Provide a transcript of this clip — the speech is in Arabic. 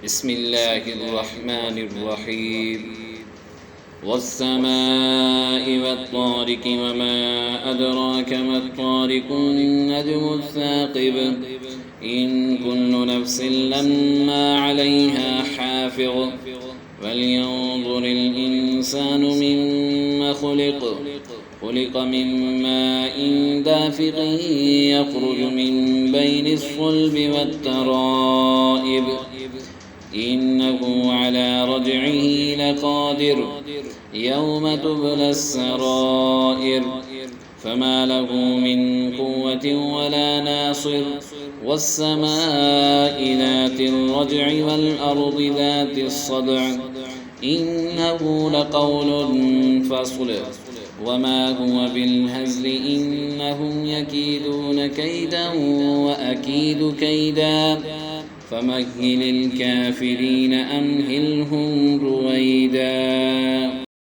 بسم الله الرحمن الرحيم والسماء والطارق وما أدراك ما الطارق النجم الثاقب إن كل نفس لما عليها حافظ فلينظر الإنسان مما خلق من ماء دافق يخرج من بين الصلب والترائب إنه على رجعه لقادر يوم تبلى السرائر فما له من قوة ولا ناصر والسماء ذات الرجع والأرض ذات الصدع إنه لقول فصل وما هو بالهزل إنهم يكيدون كيدا وأكيد كيدا فمهل الكافرين أمهلهم رويدا.